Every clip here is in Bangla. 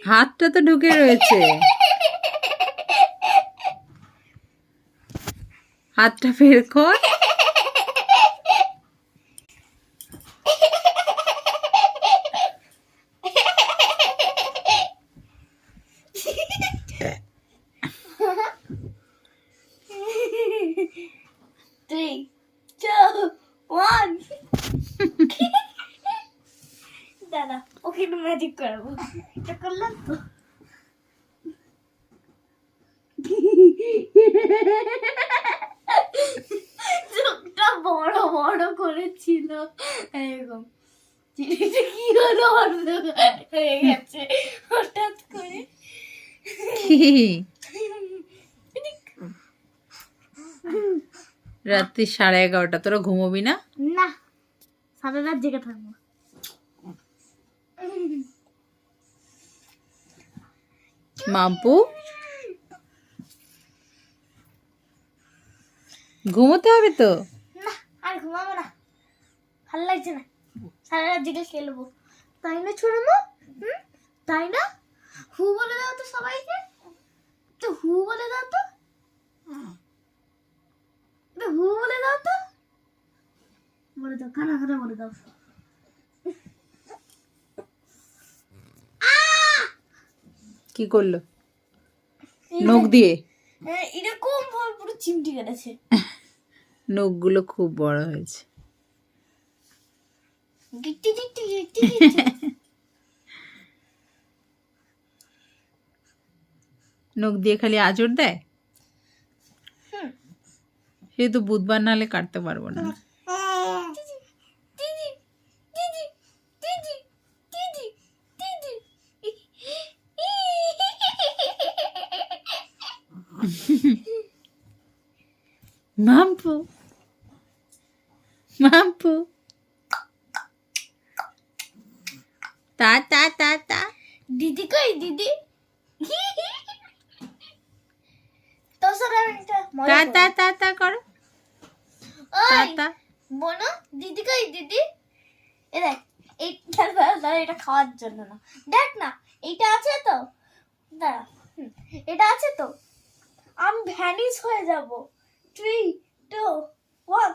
হাতটা তো ঢুকে রয়েছে, হাতটা বের কর। Three, two, one. দাদা ওকে একটু ম্যাজিক করাবো, এটা করলাম তো। চোখটা বড় বড় করেছিল এরকম। চিঠিটা কি হলো অন্ধকার হয়ে গেছে হঠাৎ করে। রাত্রি 11:30, তোরা ঘুমোবি না? না, সারা রাত জেগে থাকবো। মাম্পু, ঘুমোতে হবে তো। না আর ঘুমাবো না, ভালো লাগছে না, সারা রাত জেগে খেলবো। তাই না ছোট মা? তাই না? হু বলে দাও তো সবাইকে, তো হু বলে দাও তো, হু বলে দাও তো, বলে দাও, কানা কানা বলে দাও। কি করলো? নখ দিয়ে? এরকম ভাবে পুরো চিমটি কেটেছে। নখগুলো খুব বড় হয়েছে। গিট্টি গিট্টি গিট্টি গিট্টি। নখ দিয়ে খালি আঁচড় দেয়। সে তো বুধবার নালে কাটতে পারবো না। মাম্পু, মাম্পু, তা তা তা তা। দিদি কই দিদি? তোর সাথে আমি একটা মজা তা করি। তা তা তা করো। তা ওই তা। বোনো, দিদি কই দিদি? এ দেখ, এইটা দাঁড়া, এটা খাওয়ার জন্য না, দেখ না এইটা আছে তো, দাঁড়া, এটা আছে তো, আমি ভ্যানিশ হয়ে যাব। 3, 2, 1।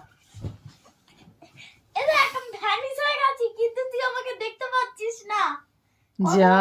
এ দেখ আমি ভ্যানিশ হয়ে গেছি, কিন্তু তুই আমাকে দেখতে পাচ্ছিস না। যা।